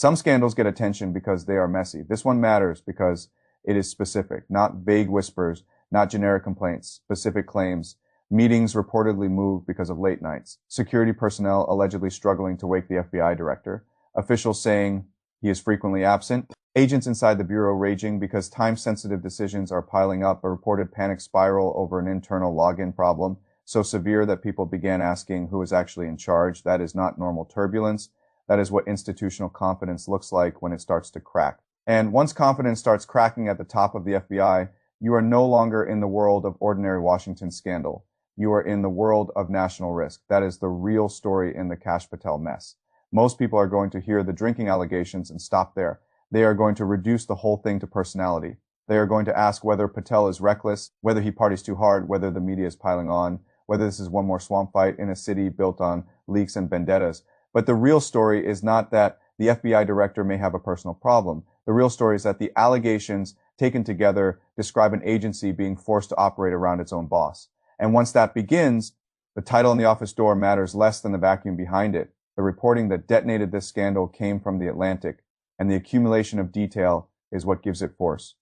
Some scandals get attention because they are messy. This one matters because it is specific, not vague whispers, not generic complaints, specific claims. Meetings reportedly moved because of late nights. Security personnel allegedly struggling to wake the FBI director. Officials saying he is frequently absent. Agents inside the bureau raging because time-sensitive decisions are piling up. A reported panic spiral over an internal login problem, so severe that people began asking who is actually in charge. That is not normal turbulence. That is what institutional confidence looks like when it starts to crack. And once confidence starts cracking at the top of the FBI, you are no longer in the world of ordinary Washington scandal. You are in the world of national risk. That is the real story in the Kash Patel mess. Most people are going to hear the drinking allegations and stop there. They are going to reduce the whole thing to personality. They are going to ask whether Patel is reckless, whether he parties too hard, whether the media is piling on, whether this is one more swamp fight in a city built on leaks and vendettas. But the real story is not that the FBI director may have a personal problem. The real story is that the allegations taken together describe an agency being forced to operate around its own boss. And once that begins, the title on the office door matters less than the vacuum behind it. The reporting that detonated this scandal came from the Atlantic, and the accumulation of detail is what gives it force.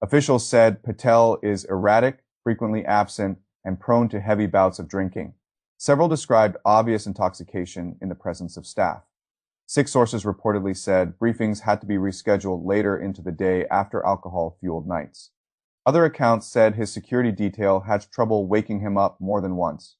Officials said Patel is erratic, frequently absent, and prone to heavy bouts of drinking. Several described obvious intoxication in the presence of staff. 6 sources reportedly said briefings had to be rescheduled later into the day after alcohol-fueled nights. Other accounts said his security detail had trouble waking him up more than once.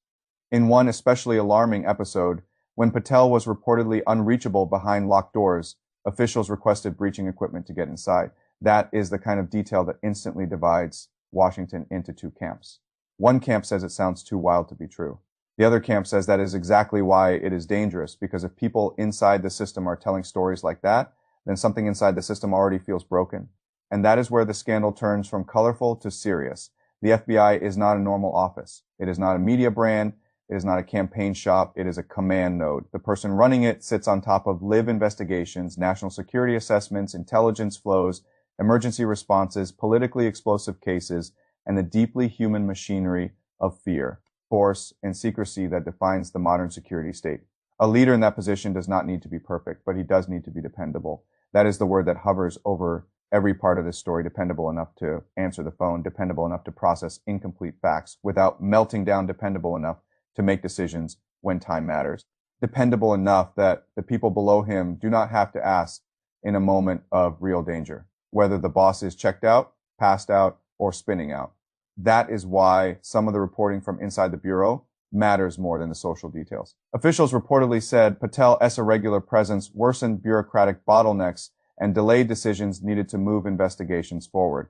In one especially alarming episode, when Patel was reportedly unreachable behind locked doors, officials requested breaching equipment to get inside. That is the kind of detail that instantly divides Washington into 2 camps. One camp says it sounds too wild to be true. The other camp says that is exactly why it is dangerous, because if people inside the system are telling stories like that, then something inside the system already feels broken. And that is where the scandal turns from colorful to serious. The FBI is not a normal office. It is not a media brand. It is not a campaign shop. It is a command node. The person running it sits on top of live investigations, national security assessments, intelligence flows, emergency responses, politically explosive cases, and the deeply human machinery of fear, force, and secrecy that defines the modern security state. A leader in that position does not need to be perfect, but he does need to be dependable. That is the word that hovers over every part of this story: dependable enough to answer the phone, dependable enough to process incomplete facts without melting down, dependable enough to make decisions when time matters, dependable enough that the people below him do not have to ask in a moment of real danger, whether the boss is checked out, passed out, or spinning out. That is why some of the reporting from inside the bureau matters more than the social details. Officials reportedly said Patel's irregular presence worsened bureaucratic bottlenecks and delayed decisions needed to move investigations forward.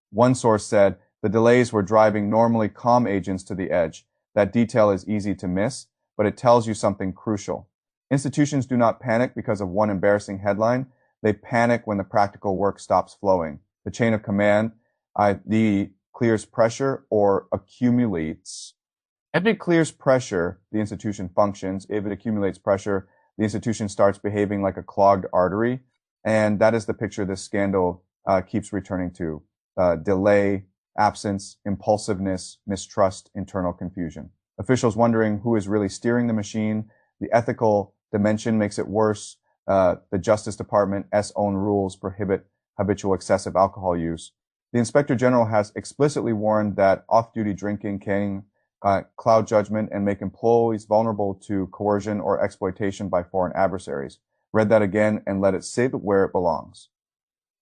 One source said the delays were driving normally calm agents to the edge. That detail is easy to miss, but it tells you something crucial. Institutions do not panic because of one embarrassing headline. They panic when the practical work stops flowing. The chain of command either clears pressure or accumulates. If it clears pressure, the institution functions. If it accumulates pressure, the institution starts behaving like a clogged artery. And that is the picture this scandal keeps returning to. Delay, absence, impulsiveness, mistrust, internal confusion. Officials wondering who is really steering the machine. The ethical dimension makes it worse. The Justice Department's own rules prohibit habitual excessive alcohol use. The Inspector General has explicitly warned that off-duty drinking can cloud judgment and make employees vulnerable to coercion or exploitation by foreign adversaries. Read that again and let it sit where it belongs.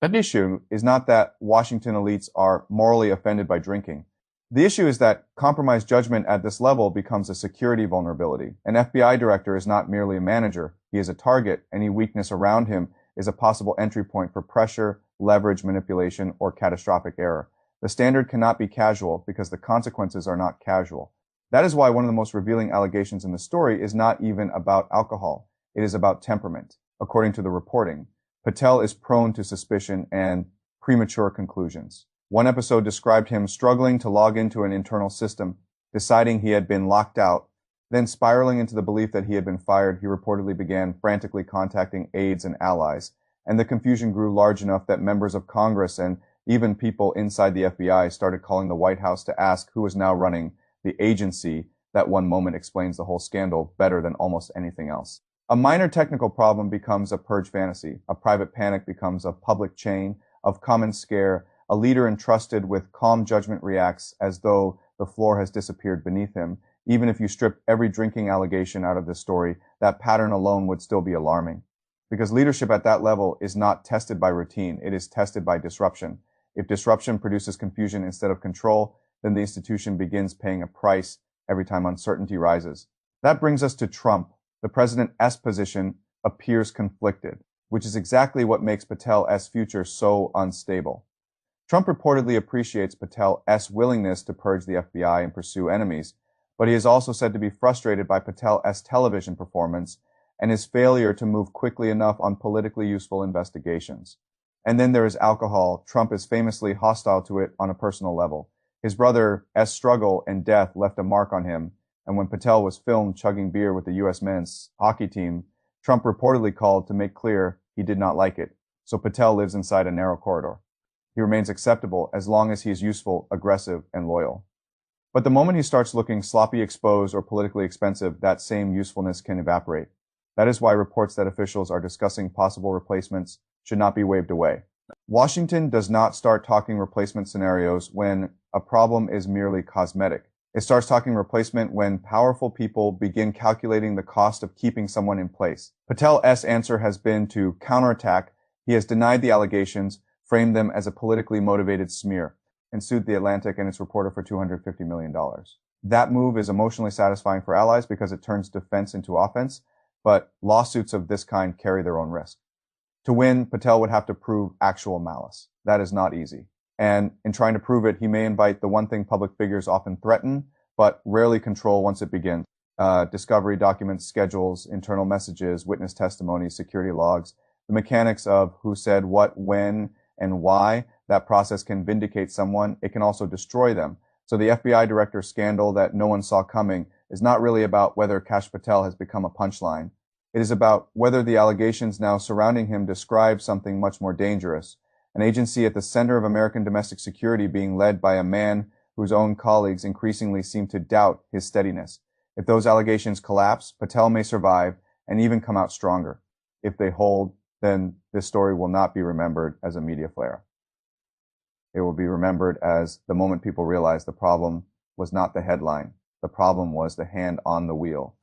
But the issue is not that Washington elites are morally offended by drinking. The issue is that compromised judgment at this level becomes a security vulnerability. An FBI director is not merely a manager. He is a target. Any weakness around him is a possible entry point for pressure, leverage, manipulation, or catastrophic error. The standard cannot be casual because the consequences are not casual. That is why one of the most revealing allegations in the story is not even about alcohol. It is about temperament. According to the reporting, Patel is prone to suspicion and premature conclusions. One episode described him struggling to log into an internal system, deciding he had been locked out, then spiraling into the belief that he had been fired. He reportedly began frantically contacting aides and allies, and the confusion grew large enough that members of Congress and even people inside the FBI started calling the White House to ask who is now running the agency that one moment explains the whole scandal better than almost anything else. A minor technical problem becomes a purge fantasy. A private panic becomes a public chain of common scare. A leader entrusted with calm judgment reacts as though the floor has disappeared beneath him. Even if you strip every drinking allegation out of this story, that pattern alone would still be alarming. Because leadership at that level is not tested by routine, it is tested by disruption. If disruption produces confusion instead of control, then the institution begins paying a price every time uncertainty rises. That brings us to Trump. The President-S position appears conflicted, which is exactly what makes Patel-S future so unstable. Trump reportedly appreciates Patel-S willingness to purge the FBI and pursue enemies, but he is also said to be frustrated by Patel-S television performance and his failure to move quickly enough on politically useful investigations. And then there is alcohol. Trump is famously hostile to it on a personal level. His brother's struggle and death left a mark on him, and when Patel was filmed chugging beer with the U.S. men's hockey team, Trump reportedly called to make clear he did not like it. So Patel lives inside a narrow corridor. He remains acceptable as long as he is useful, aggressive, and loyal. But the moment he starts looking sloppy, exposed, or politically expensive, that same usefulness can evaporate. That is why reports that officials are discussing possible replacements should not be waved away. Washington does not start talking replacement scenarios when a problem is merely cosmetic. It starts talking replacement when powerful people begin calculating the cost of keeping someone in place. Patel-S answer has been to counterattack. He has denied the allegations, framed them as a politically motivated smear, and sued The Atlantic and its reporter for $250 million. That move is emotionally satisfying for allies because it turns defense into offense, but lawsuits of this kind carry their own risk. To win, Patel would have to prove actual malice. That is not easy. And in trying to prove it, he may invite the one thing public figures often threaten, but rarely control once it begins. Discovery documents, schedules, internal messages, witness testimony, security logs, the mechanics of who said what, when, and why. That process can vindicate someone. It can also destroy them. So the FBI director scandal that no one saw coming is not really about whether Kash Patel has become a punchline. It is about whether the allegations now surrounding him describe something much more dangerous, an agency at the center of American domestic security being led by a man whose own colleagues increasingly seem to doubt his steadiness. If those allegations collapse, Patel may survive and even come out stronger. If they hold, then this story will not be remembered as a media flare. It will be remembered as the moment people realize the problem was not the headline. The problem was the hand on the wheel.